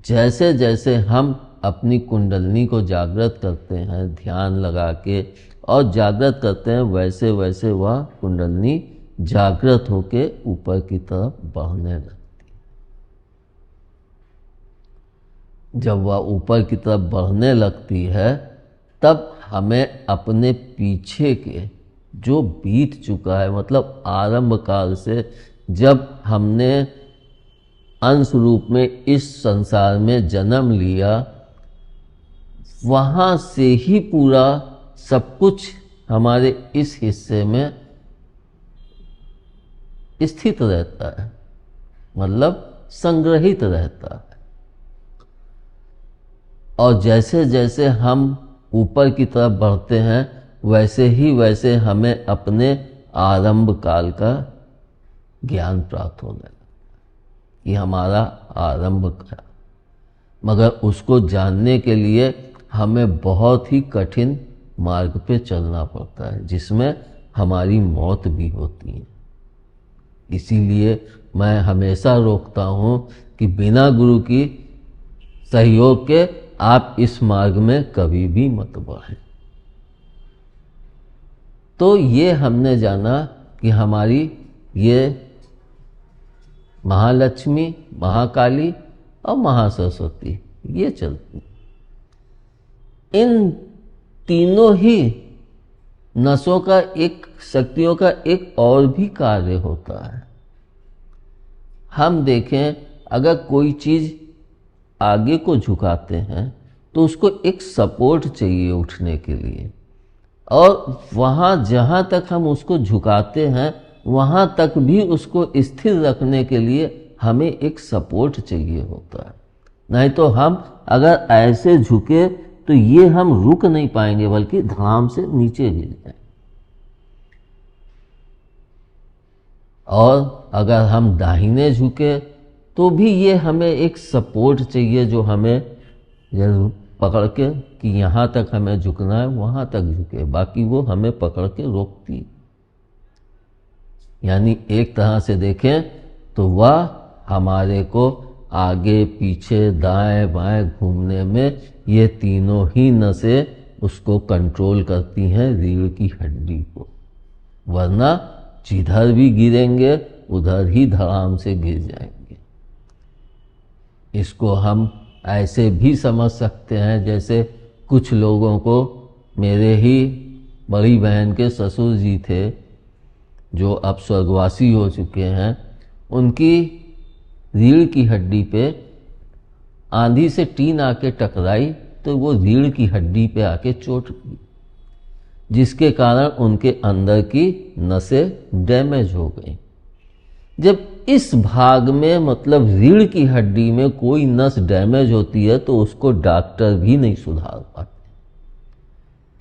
जैसे जैसे हम अपनी कुंडलिनी को जागृत करते हैं ध्यान लगा के और जागृत करते हैं, वैसे वैसे वह कुंडलिनी जागृत होके ऊपर की तरफ बढ़ने लगती है। जब वह ऊपर की तरफ बढ़ने लगती है तब हमें अपने पीछे के जो बीत चुका है, मतलब आरंभ काल से जब हमने अंश रूप में इस संसार में जन्म लिया, वहाँ से ही पूरा सब कुछ हमारे इस हिस्से में स्थित रहता है, मतलब संग्रहित रहता है। और जैसे जैसे हम ऊपर की तरफ बढ़ते हैं वैसे ही वैसे हमें अपने आरंभ काल का ज्ञान प्राप्त होने लगता है कि हमारा आरंभ का, मगर उसको जानने के लिए हमें बहुत ही कठिन मार्ग पे चलना पड़ता है, जिसमें हमारी मौत भी होती है। इसीलिए मैं हमेशा रोकता हूँ कि बिना गुरु की सहयोग के आप इस मार्ग में कभी भी मत बढ़ें। तो ये हमने जाना कि हमारी ये महालक्ष्मी, महाकाली और महासरस्वती ये चलती, इन तीनों ही नसों का एक, शक्तियों का एक और भी कार्य होता है। हम देखें, अगर कोई चीज़ आगे को झुकाते हैं तो उसको एक सपोर्ट चाहिए उठने के लिए, और वहाँ जहाँ तक हम उसको झुकाते हैं वहाँ तक भी उसको स्थिर रखने के लिए हमें एक सपोर्ट चाहिए होता है। नहीं तो हम अगर ऐसे झुके तो ये हम रुक नहीं पाएंगे, बल्कि धड़ाम से नीचे गिर जाएंगे। और अगर हम दाहिने झुके तो भी ये हमें एक सपोर्ट चाहिए जो हमें जरूर पकड़ के कि यहाँ तक हमें झुकना है, वहाँ तक झुके, बाकी वो हमें पकड़ के रोकती। यानी एक तरह से देखें तो वह हमारे को आगे पीछे दाएं बाएं घूमने में ये तीनों ही नसें उसको कंट्रोल करती हैं, रीढ़ की हड्डी को, वरना जिधर भी गिरेंगे उधर ही धड़ाम से गिर जाएंगे। इसको हम ऐसे भी समझ सकते हैं, जैसे कुछ लोगों को, मेरे ही बड़ी बहन के ससुर जी थे जो अब स्वर्गवासी हो चुके हैं, उनकी रीढ़ की हड्डी पे आंधी से टीन आके टकराई तो वो रीढ़ की हड्डी पे आके चोट लगी, जिसके कारण उनके अंदर की नसें डैमेज हो गई। जब इस भाग में, मतलब रीढ़ की हड्डी में कोई नस डैमेज होती है तो उसको डॉक्टर भी नहीं सुधार पाते,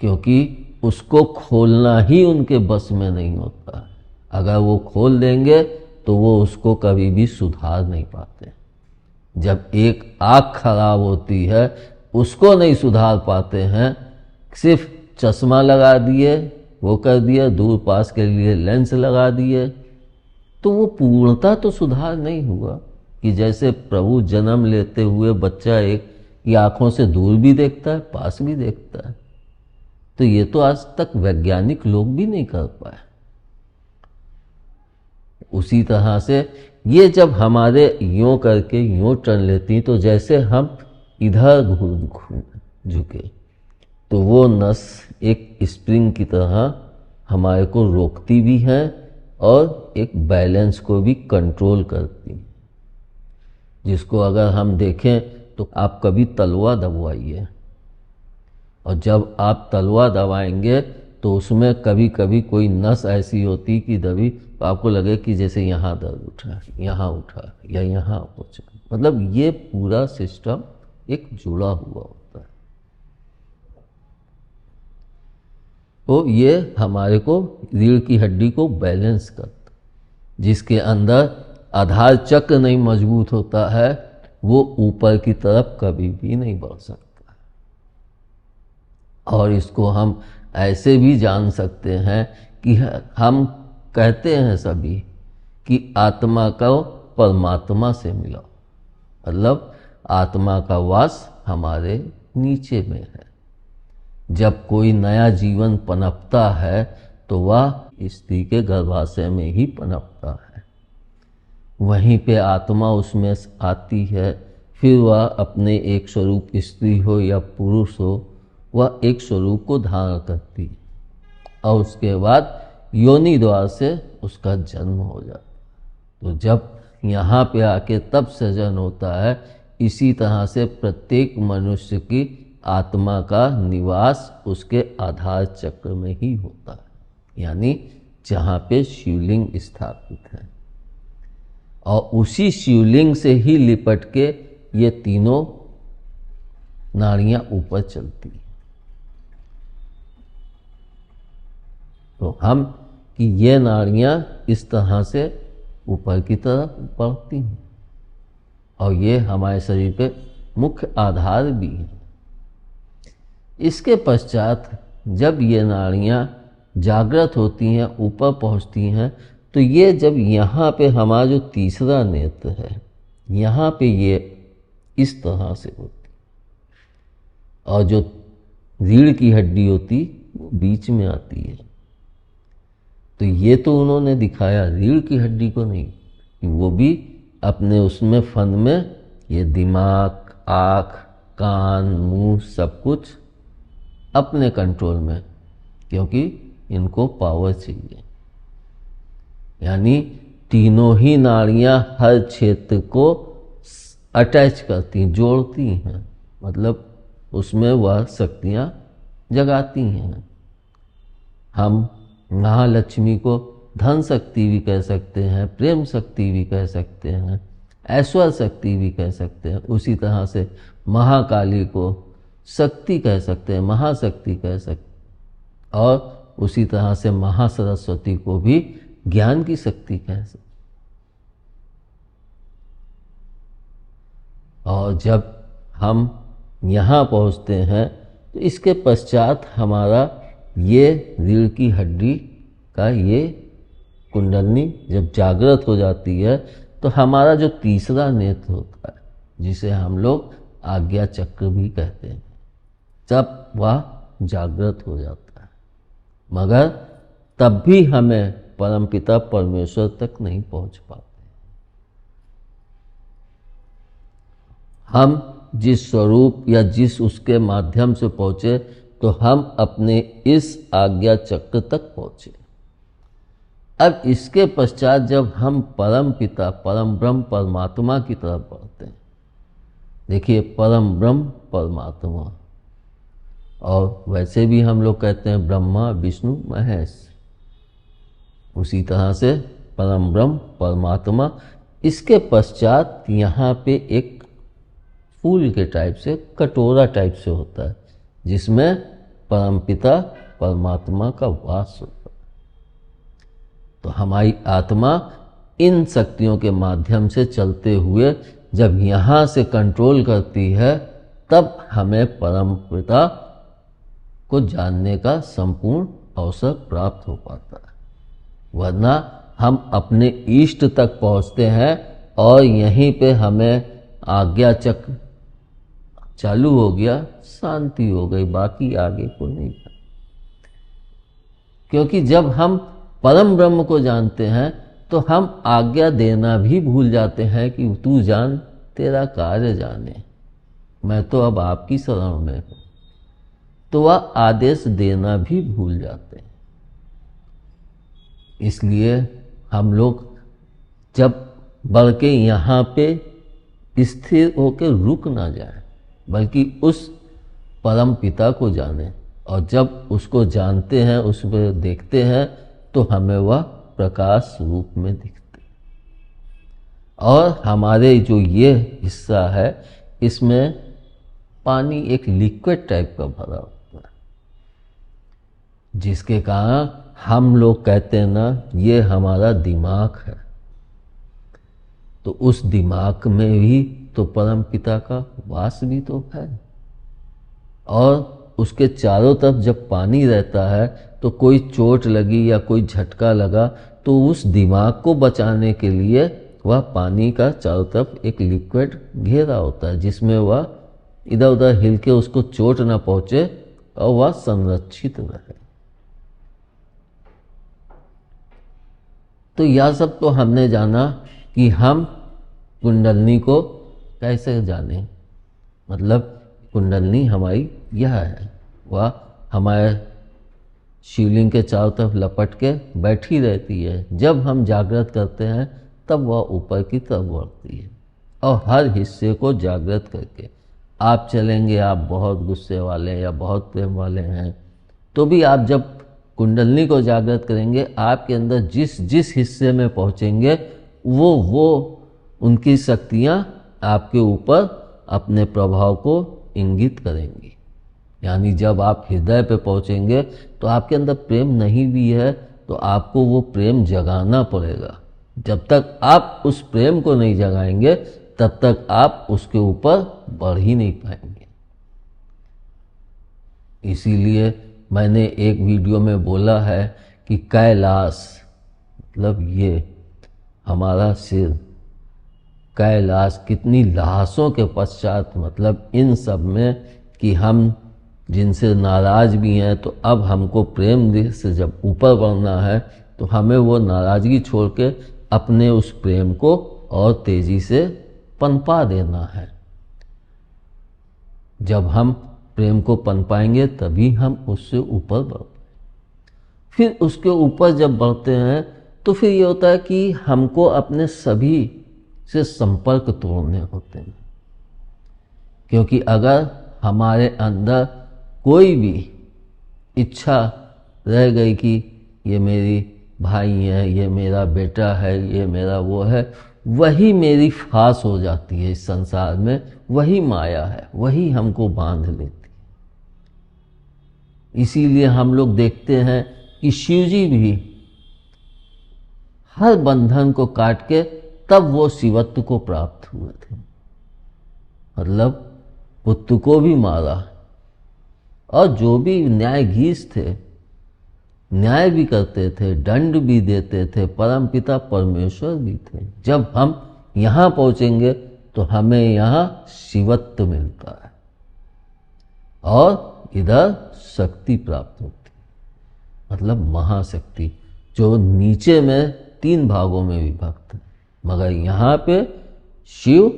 क्योंकि उसको खोलना ही उनके बस में नहीं होता। अगर वो खोल देंगे तो वो उसको कभी भी सुधार नहीं पाते। जब एक आँख खराब होती है उसको नहीं सुधार पाते हैं, सिर्फ चश्मा लगा दिए, वो कर दिया, दूर पास के लिए लेंस लगा दिए, तो वो पूर्णता तो सुधार नहीं हुआ। कि जैसे प्रभु जन्म लेते हुए बच्चा एक की आँखों से दूर भी देखता है, पास भी देखता है, तो ये तो आज तक वैज्ञानिक लोग भी नहीं कर पाए। उसी तरह से ये जब हमारे यूँ करके यूँ टर्न लेती तो जैसे हम इधर झुके तो वो नस एक स्प्रिंग की तरह हमारे को रोकती भी है और एक बैलेंस को भी कंट्रोल करती है। जिसको अगर हम देखें तो आप कभी तलवा दबाइए, और जब आप तलवा दबाएंगे तो उसमें कभी कभी कोई नस ऐसी होती कि दबी तो आपको लगे कि जैसे यहाँ दर्द उठा, यहाँ उठा या यहाँ पहुँचा, मतलब ये पूरा सिस्टम एक जुड़ा हुआ होता है। तो ये हमारे को रीढ़ की हड्डी को बैलेंस करता, जिसके अंदर आधार चक्र नहीं मजबूत होता है वो ऊपर की तरफ कभी भी नहीं बढ़ सकता। और इसको हम ऐसे भी जान सकते हैं कि हम कहते हैं सभी कि आत्मा को परमात्मा से मिलाओ, मतलब आत्मा का वास हमारे नीचे में है। जब कोई नया जीवन पनपता है तो वह स्त्री के गर्भाशय में ही पनपता है। वहीं पे आत्मा उसमें आती है, फिर वह अपने एक स्वरूप स्त्री हो या पुरुष हो, वह एक स्वरूप को धारण करती है और उसके बाद योनि द्वार से उसका जन्म हो जाता है। तो जब यहाँ पे आके तब सृजन होता है। इसी तरह से प्रत्येक मनुष्य की आत्मा का निवास उसके आधार चक्र में ही होता है, यानी जहाँ पे शिवलिंग स्थापित है, और उसी शिवलिंग से ही लिपट के ये तीनों नाड़ियाँ ऊपर चलती हैं। तो हम कि ये नाड़ियाँ इस तरह से ऊपर की तरफ बढ़ती हैं और ये हमारे शरीर के मुख्य आधार भी हैं। इसके पश्चात जब ये नाड़ियाँ जागृत होती हैं, ऊपर पहुँचती हैं, तो ये जब यहाँ पे हमारा जो तीसरा नेत्र है, यहाँ पे ये इस तरह से होती और जो रीढ़ की हड्डी होती वो बीच में आती है। तो ये तो उन्होंने दिखाया रीढ़ की हड्डी को नहीं, कि वो भी अपने उसमें फन में ये दिमाग, आँख, कान, मुंह सब कुछ अपने कंट्रोल में, क्योंकि इनको पावर चाहिए। यानी तीनों ही नाड़ियाँ हर क्षेत्र को अटैच करती, जोड़ती हैं, मतलब उसमें वह शक्तियाँ जगाती हैं। हम महालक्ष्मी को धन शक्ति भी कह सकते हैं, प्रेम शक्ति भी कह सकते हैं, ऐश्वर्य शक्ति भी कह सकते हैं। उसी तरह से महाकाली को शक्ति कह सकते हैं, महाशक्ति कह सकते हैं, और उसी तरह से महासरस्वती को भी ज्ञान की शक्ति कह सकते। और जब हम यहाँ पहुँचते हैं तो इसके पश्चात हमारा ये रीढ़ की हड्डी का ये कुंडलनी जब जागृत हो जाती है तो हमारा जो तीसरा नेत्र होता है, जिसे हम लोग आज्ञा चक्र भी कहते हैं, तब वह जागृत हो जाता है। मगर तब भी हमें परमपिता परमेश्वर तक नहीं पहुंच पाते। हम जिस स्वरूप या जिस उसके माध्यम से पहुंचे, तो हम अपने इस आज्ञा चक्र तक पहुंचे। अब इसके पश्चात जब हम परम पिता, परम ब्रह्म, परमात्मा की तरफ बढ़ते हैं, देखिए परम ब्रह्म परमात्मा, और वैसे भी हम लोग कहते हैं ब्रह्मा विष्णु महेश, उसी तरह से परम ब्रह्म परमात्मा। इसके पश्चात यहाँ पे एक फूल के टाइप से, कटोरा टाइप से होता है, जिसमें परमपिता परमात्मा का वास होता है। तो हमारी आत्मा इन शक्तियों के माध्यम से चलते हुए जब यहाँ से कंट्रोल करती है, तब हमें परमपिता को जानने का संपूर्ण अवसर प्राप्त हो पाता है। वरना हम अपने इष्ट तक पहुँचते हैं और यहीं पे हमें आज्ञा चक्र चालू हो गया, शांति हो गई, बाकी आगे को नहीं था। क्योंकि जब हम परम ब्रह्म को जानते हैं तो हम आज्ञा देना भी भूल जाते हैं कि तू जान, तेरा कार्य जाने, मैं तो अब आपकी शरण में हूं। तो वह आदेश देना भी भूल जाते हैं। इसलिए हम लोग जब बढ़ के यहाँ पे स्थिर होकर रुक ना जाए, बल्कि उस परम पिता को जाने, और जब उसको जानते हैं, उस पर देखते हैं, तो हमें वह प्रकाश रूप में दिखते हैं। और हमारे जो ये हिस्सा है, इसमें पानी एक लिक्विड टाइप का भरा होता है, जिसके कारण हम लोग कहते हैं ना, ये हमारा दिमाग है। तो उस दिमाग में भी तो परम पिता का वास भी तो है, और उसके चारों तरफ जब पानी रहता है तो कोई चोट लगी या कोई झटका लगा तो उस दिमाग को बचाने के लिए वह पानी का चारों तरफ एक लिक्विड घेरा होता है जिसमें वह इधर उधर हिल के उसको चोट ना पहुंचे और वह संरक्षित रहे। तो यह सब तो हमने जाना कि हम कुंडलनी को कैसे जाने, मतलब कुंडलनी हमारी यह है, वह हमारे शिवलिंग के चारों तरफ लपट के बैठी रहती है। जब हम जागृत करते हैं तब वह ऊपर की तरफ बढ़ती है और हर हिस्से को जागृत करके आप चलेंगे, आप बहुत गुस्से वाले या बहुत प्रेम वाले हैं तो भी आप जब कुंडलनी को जागृत करेंगे आपके अंदर जिस जिस हिस्से में पहुंचेंगे वो उनकी शक्तियां आपके ऊपर अपने प्रभाव को इंगित करेंगी। यानी जब आप हृदय पे पहुंचेंगे तो आपके अंदर प्रेम नहीं भी है तो आपको वो प्रेम जगाना पड़ेगा। जब तक आप उस प्रेम को नहीं जगाएंगे तब तक आप उसके ऊपर बढ़ ही नहीं पाएंगे। इसीलिए मैंने एक वीडियो में बोला है कि कैलाश मतलब ये हमारा सिर, कैलाश कितनी लाशों के पश्चात, मतलब इन सब में कि हम जिनसे नाराज भी हैं तो अब हमको प्रेम से जब ऊपर बढ़ना है तो हमें वो नाराजगी छोड़ के अपने उस प्रेम को और तेजी से पनपा देना है। जब हम प्रेम को पनपाएंगे तभी हम उससे ऊपर बढ़ पाएंगे। फिर उसके ऊपर जब बढ़ते हैं तो फिर ये होता है कि हमको अपने सभी से संपर्क तोड़ने होते हैं, क्योंकि अगर हमारे अंदर कोई भी इच्छा रह गई कि ये मेरी भाई है, ये मेरा बेटा है, ये मेरा वो है, वही मेरी फांस हो जाती है इस संसार में, वही माया है, वही हमको बांध लेती है। इसीलिए हम लोग देखते हैं कि शिव जी भी हर बंधन को काट के तब वो शिवत्व को प्राप्त हुए थे। मतलब पुत्र को भी मारा और जो भी न्यायाधीश थे न्याय भी करते थे, दंड भी देते थे, परमपिता परमेश्वर भी थे। जब हम यहाँ पहुँचेंगे तो हमें यहाँ शिवत्व मिलता है और इधर शक्ति प्राप्त होती है, मतलब महाशक्ति जो नीचे में 3 भागों में विभक्त है, मगर यहाँ पे शिव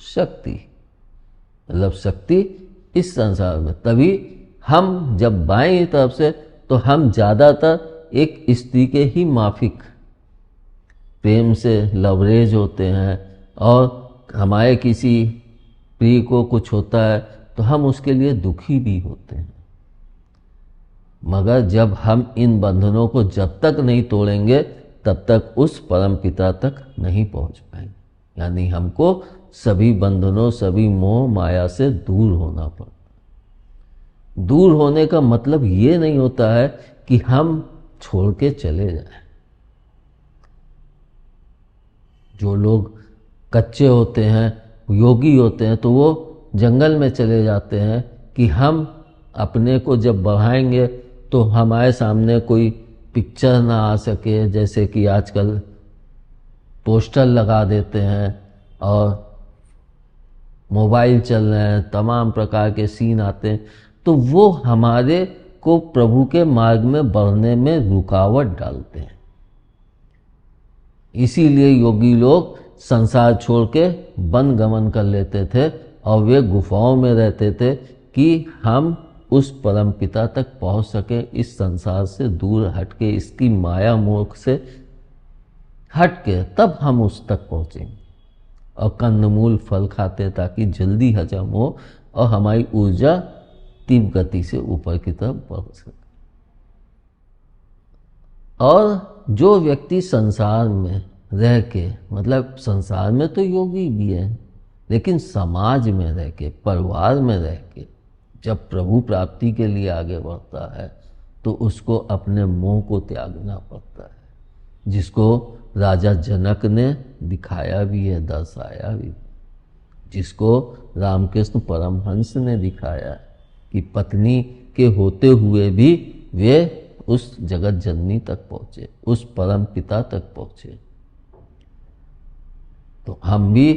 शक्ति, मतलब शक्ति इस संसार में। तभी हम जब बाएं तरफ से तो हम ज़्यादातर एक स्त्री के ही माफिक प्रेम से लवरेज होते हैं और हमारे किसी प्रिय को कुछ होता है तो हम उसके लिए दुखी भी होते हैं। मगर जब हम इन बंधनों को जब तक नहीं तोड़ेंगे तब तक उस परम पिता तक नहीं पहुंच पाएंगे। यानी हमको सभी बंधनों, सभी मोह माया से दूर होना पड़ता। दूर होने का मतलब ये नहीं होता है कि हम छोड़ के चले जाएं। जो लोग कच्चे होते हैं, योगी होते हैं, तो वो जंगल में चले जाते हैं कि हम अपने को जब बढ़ाएंगे तो हमारे सामने कोई पिक्चर ना आ सके। जैसे कि आजकल पोस्टर लगा देते हैं और मोबाइल चल रहे हैं, तमाम प्रकार के सीन आते हैं, तो वो हमारे को प्रभु के मार्ग में बढ़ने में रुकावट डालते हैं। इसीलिए योगी लोग संसार छोड़ के वन गमन कर लेते थे और वे गुफाओं में रहते थे कि हम उस परम पिता तक पहुंच सके, इस संसार से दूर हटके, इसकी माया मोह से हटके, तब हम उस तक पहुंचेंगे। और कंदमूल फल खाते ताकि जल्दी हजम हो और हमारी ऊर्जा तीव्र गति से ऊपर की तरफ बढ़ सके। और जो व्यक्ति संसार में रह के, मतलब संसार में तो योगी भी है, लेकिन समाज में रह के, परिवार में रह के जब प्रभु प्राप्ति के लिए आगे बढ़ता है तो उसको अपने मोह को त्यागना पड़ता है, जिसको राजा जनक ने दिखाया भी है, दर्शाया भी, जिसको रामकृष्ण परमहंस ने दिखाया है कि पत्नी के होते हुए भी वे उस जगत जननी तक पहुँचे, उस परम पिता तक पहुँचे। तो हम भी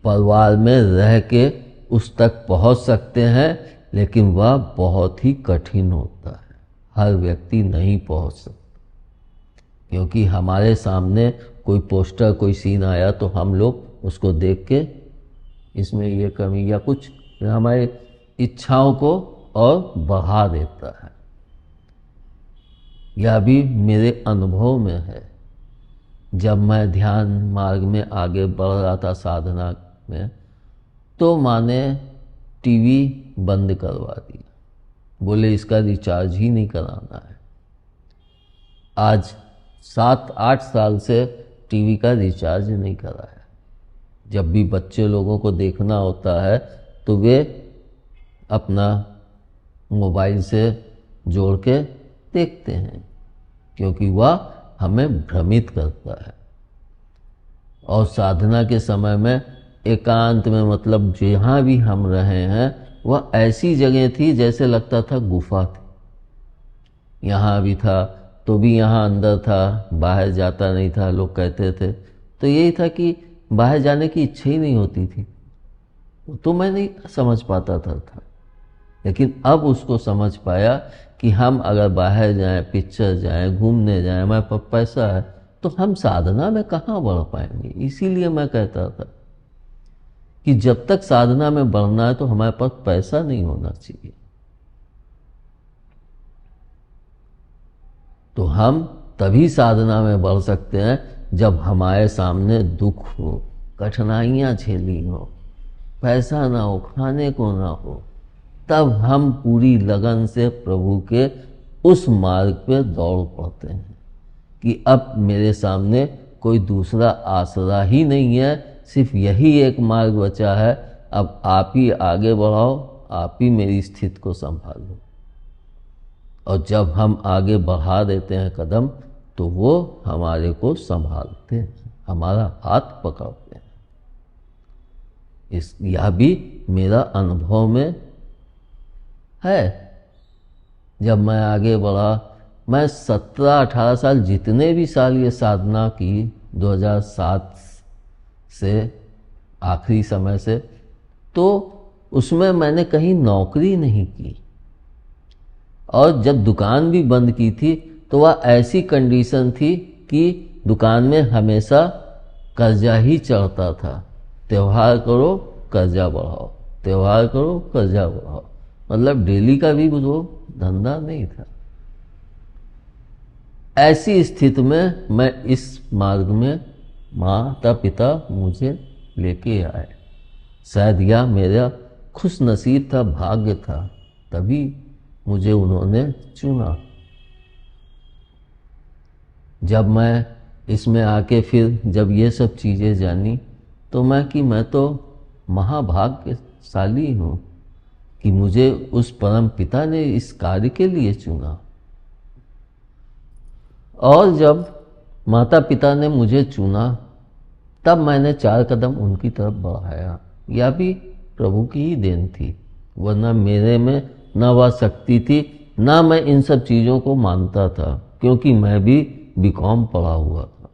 परिवार में रह के उस तक पहुंच सकते हैं, लेकिन वह बहुत ही कठिन होता है। हर व्यक्ति नहीं पहुंच सकता, क्योंकि हमारे सामने कोई पोस्टर, कोई सीन आया तो हम लोग उसको देख के इसमें ये कमी या कुछ हमारी इच्छाओं को और बढ़ा देता है। यह भी मेरे अनुभव में है। जब मैं ध्यान मार्ग में आगे बढ़ रहा था साधना में, तो माँ ने टीवी बंद करवा दिया, बोले इसका रिचार्ज ही नहीं कराना है। आज 7-8 साल से टीवी का रिचार्ज नहीं करा है। जब भी बच्चे लोगों को देखना होता है तो वे अपना मोबाइल से जोड़ के देखते हैं, क्योंकि वह हमें भ्रमित करता है। और साधना के समय में एकांत में, मतलब जहाँ भी हम रहे हैं वह ऐसी जगह थी जैसे लगता था गुफा थी। यहाँ भी था तो भी यहाँ अंदर था, बाहर जाता नहीं था, लोग कहते थे। तो यही था कि बाहर जाने की इच्छा ही नहीं होती थी, तो मैं नहीं समझ पाता था। लेकिन अब उसको समझ पाया कि हम अगर बाहर जाएं, पिक्चर जाएं, घूमने जाएं, हमारे पास पैसा है, तो हम साधना में कहाँ बढ़ पाएंगे। इसीलिए मैं कहता था कि जब तक साधना में बढ़ना है तो हमारे पास पैसा नहीं होना चाहिए। तो हम तभी साधना में बढ़ सकते हैं जब हमारे सामने दुख हो, कठिनाइयाँ झेली हो, पैसा ना हो, खाने को ना हो, तब हम पूरी लगन से प्रभु के उस मार्ग पे दौड़ पड़ते हैं कि अब मेरे सामने कोई दूसरा आसरा ही नहीं है, सिर्फ यही एक मार्ग बचा है। अब आप ही आगे बढ़ाओ, आप ही मेरी स्थिति को संभालो। और जब हम आगे बढ़ा देते हैं कदम, तो वो हमारे को संभालते हैं, हमारा हाथ पकड़ते हैं। यह भी मेरा अनुभव में है। जब मैं आगे बढ़ा, मैं 17-18 साल, जितने भी साल ये साधना की, 2007 से आखिरी समय से, तो उसमें मैंने कहीं नौकरी नहीं की। और जब दुकान भी बंद की थी तो वह ऐसी कंडीशन थी कि दुकान में हमेशा कर्जा ही चढ़ता था। त्योहार करो कर्जा बढ़ाओ, त्योहार करो कर्जा बढ़ाओ, मतलब डेली का भी वो धंधा नहीं था। ऐसी स्थिति में मैं इस मार्ग में माता पिता मुझे लेके आए। शायद यह मेरा खुश नसीब था, भाग्य था, तभी मुझे उन्होंने चुना। जब मैं इसमें आके फिर जब ये सब चीज़ें जानी, तो मैं तो महाभाग्यशाली हूँ कि मुझे उस परम पिता ने इस कार्य के लिए चुना। और जब माता पिता ने मुझे चुना, तब मैंने 4 कदम उनकी तरफ बढ़ाया। यह भी प्रभु की ही देन थी, वरना मेरे में न वह शक्ति थी, ना मैं इन सब चीज़ों को मानता था, क्योंकि मैं भी बीकॉम पढ़ा हुआ था।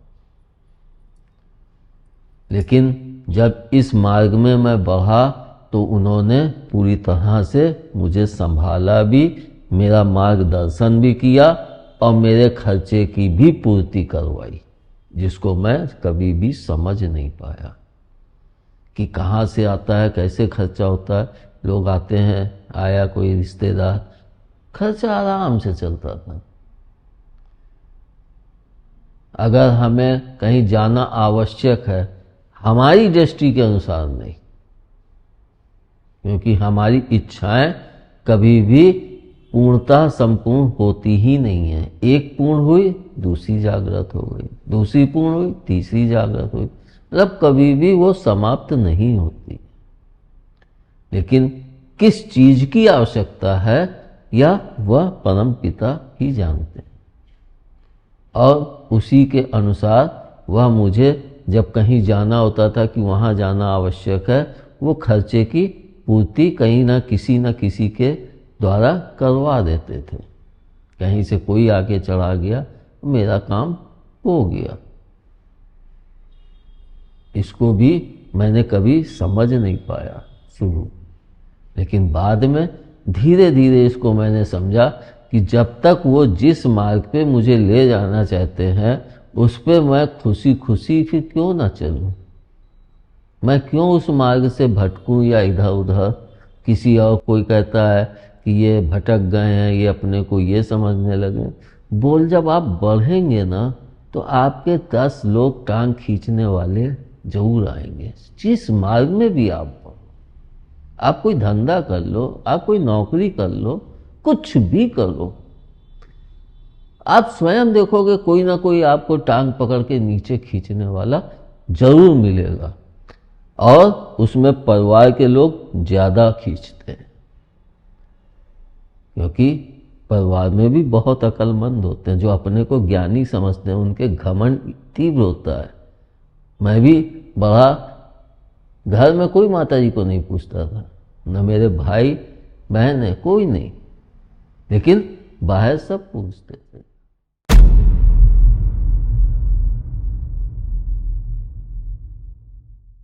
लेकिन जब इस मार्ग में मैं बढ़ा तो उन्होंने पूरी तरह से मुझे संभाला भी, मेरा मार्गदर्शन भी किया और मेरे खर्चे की भी पूर्ति करवाई, जिसको मैं कभी भी समझ नहीं पाया कि कहाँ से आता है, कैसे खर्चा होता है। लोग आते हैं, आया कोई रिश्तेदार, खर्चा आराम से चलता था। अगर हमें कहीं जाना आवश्यक है, हमारी दृष्टि के अनुसार नहीं, क्योंकि हमारी इच्छाएं कभी भी पूर्णतः संपूर्ण होती ही नहीं है। एक पूर्ण हुई, दूसरी जागृत हो गई, दूसरी पूर्ण हुई, तीसरी जागृत हुई, मतलब कभी भी वो समाप्त नहीं होती। लेकिन किस चीज की आवश्यकता है, या वह परम पिता ही जानते हैं। और उसी के अनुसार वह मुझे जब कहीं जाना होता था कि वहाँ जाना आवश्यक है, वो खर्चे की पूर्ति कहीं ना किसी के द्वारा करवा देते थे। कहीं से कोई आके चढ़ा गया, मेरा काम हो गया। इसको भी मैंने कभी समझ नहीं पाया शुरू, लेकिन बाद में धीरे धीरे इसको मैंने समझा कि जब तक वो जिस मार्ग पे मुझे ले जाना चाहते हैं उस पे मैं खुशी खुशी फिर क्यों ना चलूं। मैं क्यों उस मार्ग से भटकूं या इधर उधर। किसी और कोई कहता है कि ये भटक गए हैं, ये अपने को ये समझने लगे। बोल जब आप बढ़ेंगे ना तो आपके 10 लोग टांग खींचने वाले जरूर आएंगे। जिस मार्ग में भी आप बढ़ो, आप कोई धंधा कर लो, आप कोई नौकरी कर लो, कुछ भी करो, आप स्वयं देखोगे कोई ना कोई आपको टांग पकड़ के नीचे खींचने वाला जरूर मिलेगा। और उसमें परिवार के लोग ज्यादा खींचते हैं, क्योंकि परिवार में भी बहुत अक्लमंद होते हैं जो अपने को ज्ञानी समझते हैं, उनके घमंड तीव्र होता है। मैं भी बड़ा, घर में कोई माता जी को नहीं पूछता था, न मेरे भाई बहन है, कोई नहीं, लेकिन बाहर सब पूछते थे।